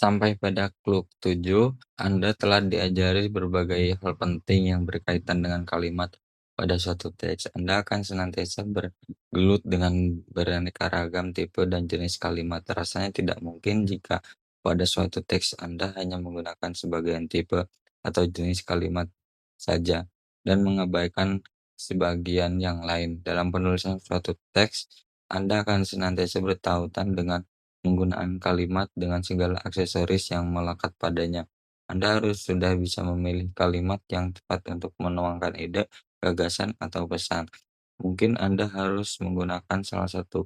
Sampai pada clue 7, Anda telah diajari berbagai hal penting yang berkaitan dengan kalimat pada suatu teks. Anda akan senantiasa bergelut dengan beraneka ragam tipe dan jenis kalimat. Rasanya tidak mungkin jika pada suatu teks Anda hanya menggunakan sebagian tipe atau jenis kalimat saja dan mengabaikan sebagian yang lain. Dalam penulisan suatu teks, Anda akan senantiasa bertautan dengan penggunaan kalimat dengan segala aksesoris yang melekat padanya. Anda harus sudah bisa memilih kalimat yang tepat untuk menuangkan ide, gagasan, atau pesan. Mungkin Anda harus menggunakan salah satu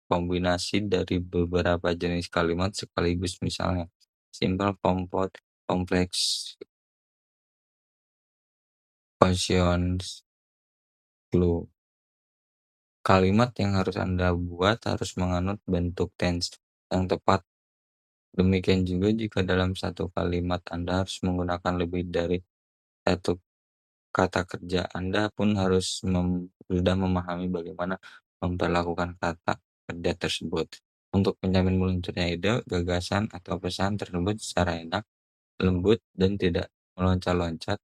kombinasi dari beberapa jenis kalimat sekaligus, misalnya simple, compound, complex, questions, clue. Kalimat yang harus Anda buat harus menganut bentuk tense yang tepat. Demikian juga jika dalam satu kalimat Anda harus menggunakan lebih dari satu kata kerja, Anda pun harus sudah memahami bagaimana memperlakukan kata kerja tersebut untuk menjamin meluncurnya ide, gagasan, atau pesan tersebut secara enak, lembut, dan tidak meloncat-loncat.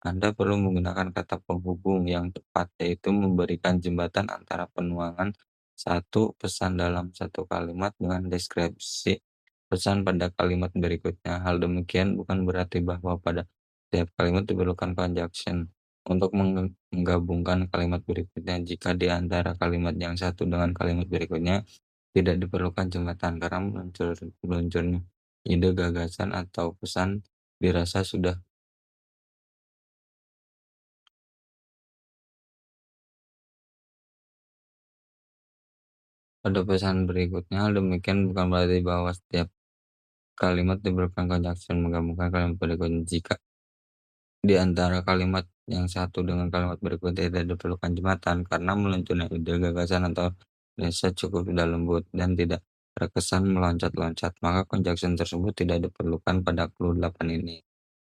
Anda perlu menggunakan kata penghubung yang tepat, yaitu memberikan jembatan antara penuangan satu pesan dalam satu kalimat dengan deskripsi pesan pada kalimat berikutnya. Hal demikian bukan berarti bahwa pada setiap kalimat diperlukan conjunction untuk menggabungkan kalimat berikutnya. Jika di antara kalimat yang satu dengan kalimat berikutnya tidak diperlukan jembatan karena meluncurnya ide, gagasan, atau pesan dirasa sudah. Pada pesan berikutnya, hal demikian bukan berarti bahwa setiap kalimat diperlukan conjunction menggabungkan kalimat berikutnya. Jika di antara kalimat yang satu dengan kalimat berikutnya tidak diperlukan jembatan karena meluncurnya ide, gagasan, atau rasa cukup sudah lembut dan tidak terkesan meloncat-loncat, maka conjunction tersebut tidak diperlukan pada clue 8 ini.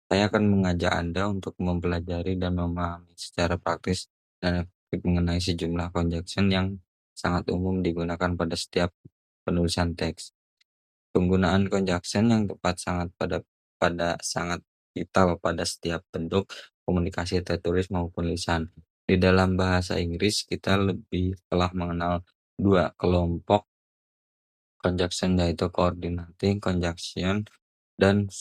Saya akan mengajak Anda untuk mempelajari dan memahami secara praktis dan efektif mengenai sejumlah conjunction yang sangat umum digunakan pada setiap penulisan teks. Penggunaan conjunction yang tepat sangat vital pada setiap bentuk komunikasi tertulis maupun lisan. Di dalam bahasa Inggris, kita lebih telah mengenal dua kelompok conjunction, yaitu coordinating conjunction dan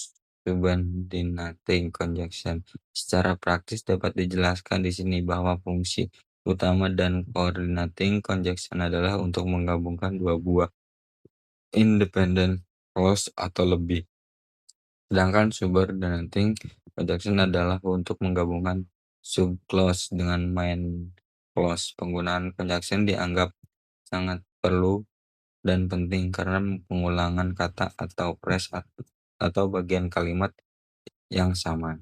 subordinating conjunction. Secara praktis dapat dijelaskan di sini bahwa fungsi utama dan coordinating conjunction adalah untuk menggabungkan dua buah independent clause atau lebih. Sedangkan subordinating conjunction adalah untuk menggabungkan subclause dengan main clause. Penggunaan conjunction dianggap sangat perlu dan penting karena pengulangan kata atau phrase atau bagian kalimat yang sama.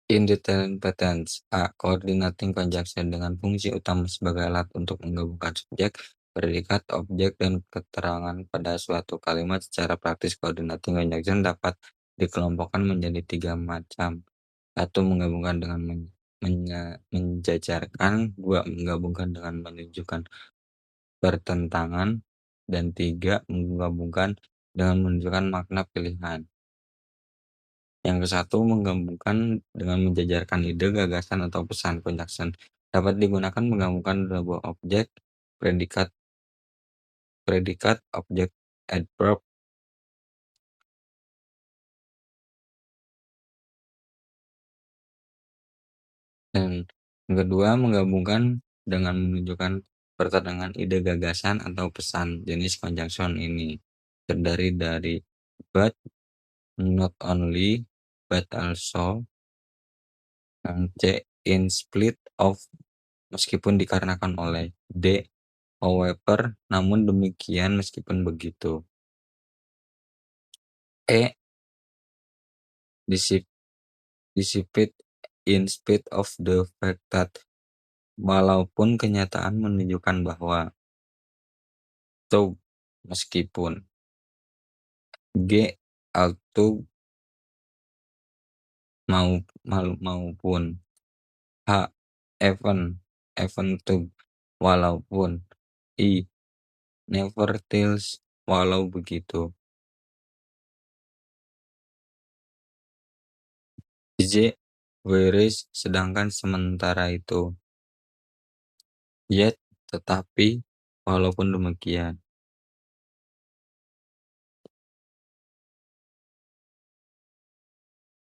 Interdependence. A. Coordinating conjunction dengan fungsi utama sebagai alat untuk menggabungkan subjek, predikat, objek, dan keterangan pada suatu kalimat. Secara praktis, coordinating conjunction dapat dikelompokkan menjadi tiga macam. Satu, menggabungkan dengan menjajarkan. Dua, menggabungkan dengan menunjukkan pertentangan. Dan tiga, menggabungkan dengan menunjukkan makna pilihan. Yang ke-1, menggabungkan dengan menjajarkan ide, gagasan, atau pesan. Conjunction dapat digunakan menggabungkan dua objek, predikat, objek, adverb, dan yang kedua, menggabungkan dengan menunjukkan pertentangan ide, gagasan, atau pesan. Jenis conjunction ini terdiri dari but, not only, but also, yang C, in spite of, meskipun dikarenakan oleh, D, however, namun demikian, meskipun begitu. E, despite in spite of the fact that, walaupun kenyataan menunjukkan bahwa. Though, meskipun. G, although, maupun. H, even though, walaupun. I, nevertheless, walau begitu. Z, whereas, sedangkan sementara itu. Yet, tetapi, walaupun demikian.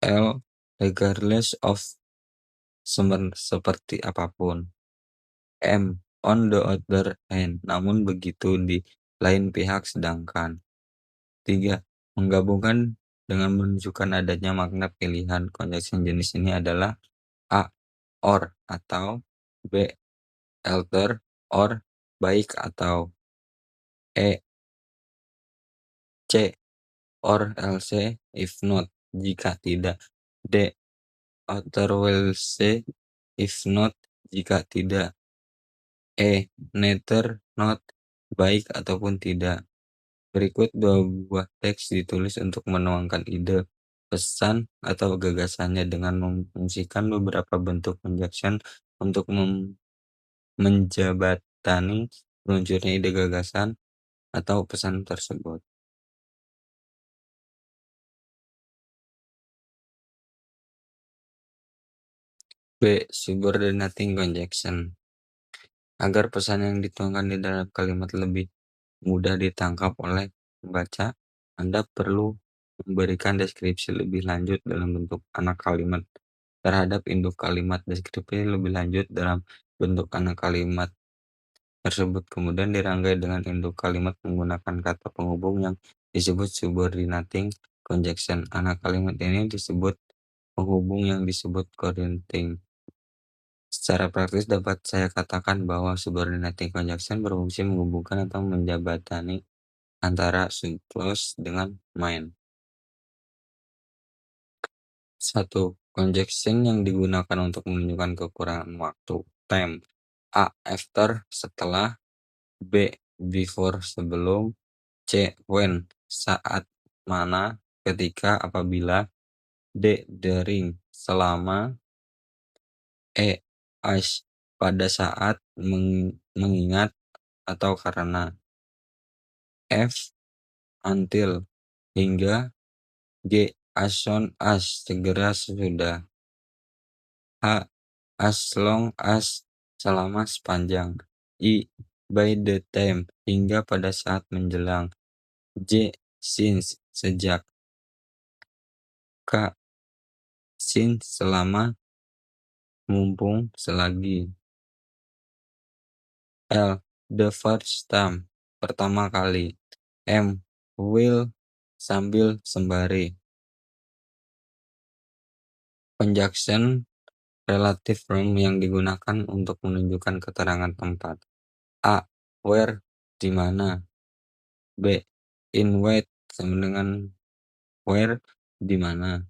L, regardless of, seperti apapun. M, on the other hand, namun begitu di lain pihak sedangkan. 3. Menggabungkan dengan menunjukkan adanya makna pilihan. Conjunction jenis ini adalah A, or atau, B, either or, baik atau, E, C, or else, if not, jika tidak, D, otherwise, if not, jika tidak, E, neither, not, baik ataupun tidak. Berikut dua buah teks ditulis untuk menuangkan ide, pesan, atau gagasannya dengan memfungsikan beberapa bentuk conjunction untuk menjabatani meluncurnya ide gagasan atau pesan tersebut. B. Subordinating conjunction. Agar pesan yang dituangkan di dalam kalimat lebih mudah ditangkap oleh pembaca, Anda perlu memberikan deskripsi lebih lanjut dalam bentuk anak kalimat terhadap induk kalimat. Deskripsi lebih lanjut dalam bentuk anak kalimat tersebut kemudian dirangkai dengan induk kalimat menggunakan kata penghubung yang disebut subordinating conjunction. Anak kalimat ini disebut penghubung yang disebut connecting. Secara praktis dapat saya katakan bahwa subordinating conjunction berfungsi menghubungkan atau menjabatani antara subclause dengan main. 1. Conjunction yang digunakan untuk menunjukkan kekurangan waktu. Time. A. After, setelah. B. Before, sebelum. C. When, saat, mana, ketika, apabila. D. During, selama. E. As, pada saat, mengingat, atau karena. F. Until, hingga. G. As soon as, segera sesudah. H. As long as, selama sepanjang. I. By the time, hingga pada saat menjelang. J. Since, sejak. K. Since, selama. Mumpung, selagi. L. The first time, pertama kali. M. Will, sambil, sembari. Conjunction relative form yang digunakan untuk menunjukkan keterangan tempat. A. Where, di mana. B. In what, sama dengan where, di mana.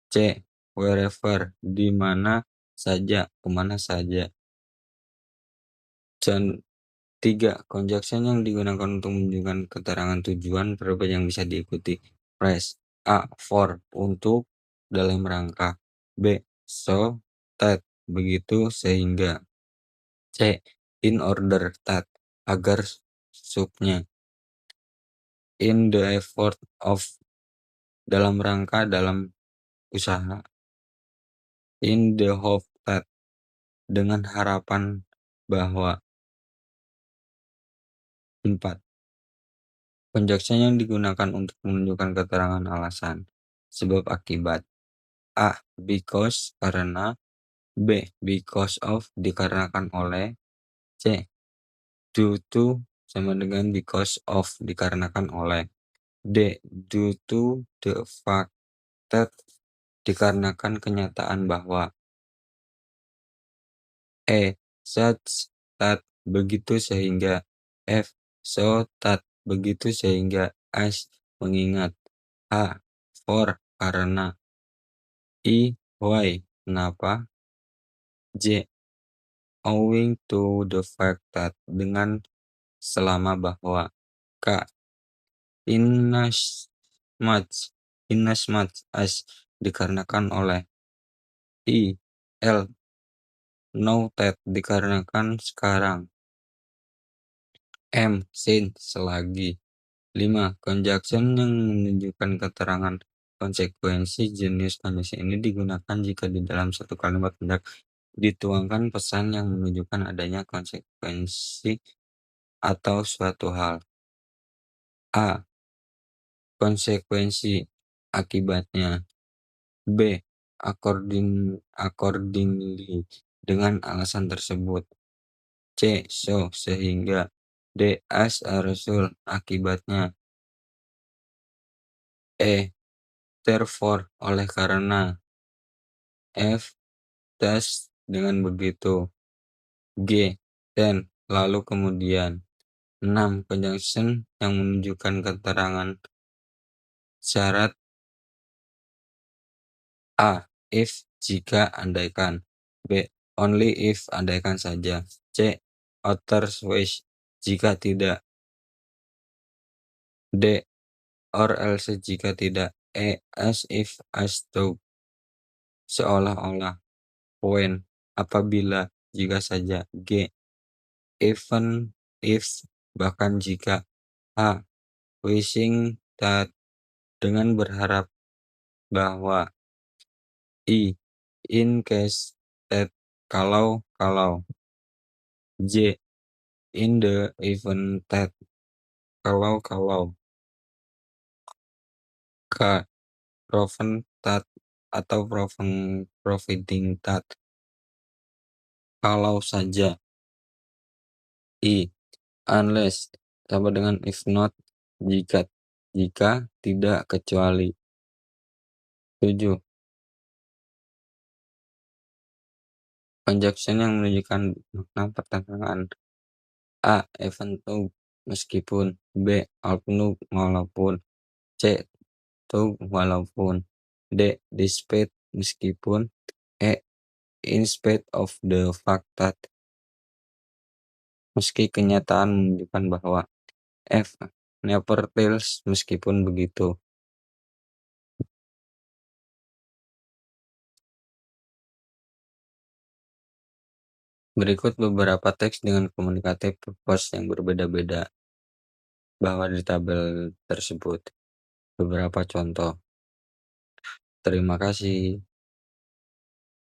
C. Wherever, di mana saja, kemana saja. 3. Conjunction yang digunakan untuk menunjukkan keterangan tujuan verb yang bisa diikuti. Phrase. A. For, untuk, dalam rangka. B. So, that, begitu, sehingga. C. In order that, agar, supnya. In the effort of, dalam rangka, dalam usaha. In the hope that, dengan harapan bahwa. 4. Conjunction yang digunakan untuk menunjukkan keterangan alasan, sebab akibat. A. Because, karena. B. Because of, dikarenakan oleh. C. Due to, sama dengan because of, dikarenakan oleh. D. Due to the fact that, dikarenakan kenyataan bahwa. E. Such that, begitu sehingga. F. So that, begitu sehingga. As, mengingat. H. For, karena. I. Why, kenapa. J. Owing to the fact that, dengan selama bahwa. K. Inasmuch as, dikarenakan oleh. I. L. Now that, dikarenakan sekarang. M. Sin, selagi. 5. Conjunction yang menunjukkan keterangan konsekuensi jenis conjunction ini digunakan jika di dalam satu kalimat hendak dituangkan pesan yang menunjukkan adanya konsekuensi atau suatu hal. A. Konsekuensi, akibatnya. B. Accordingly, dengan alasan tersebut. C. So, sehingga. D. As a result, akibatnya. E. Therefore, oleh karena. F. Thus, dengan begitu. G. Then, lalu kemudian. 6. Conjunction yang menunjukkan keterangan syarat. A. If, jika, andaikan. B. Only if, andaikan saja. C. Otherwise, jika tidak. D. Or else, jika tidak. E. As if, as though, seolah-olah. When, apabila, jika saja. G. Even if, bahkan jika. H. Wishing that, dengan berharap bahwa. I. In case that, kalau. J. In the event that, kalau. K. Proven that atau providing that, kalau saja. I. Unless, sama dengan if not, jika tidak, kecuali. 7. Conjunction yang menunjukkan makna pertengahan. A. Even though, meskipun. B. Although, walaupun. C. Though, walaupun. D. Despite, meskipun. E. In spite of the fact that, meski kenyataan menunjukkan bahwa. F. Nevertheless, meskipun begitu. Berikut beberapa teks dengan communicative purpose yang berbeda-beda bahwa di tabel tersebut. Beberapa contoh. Terima kasih.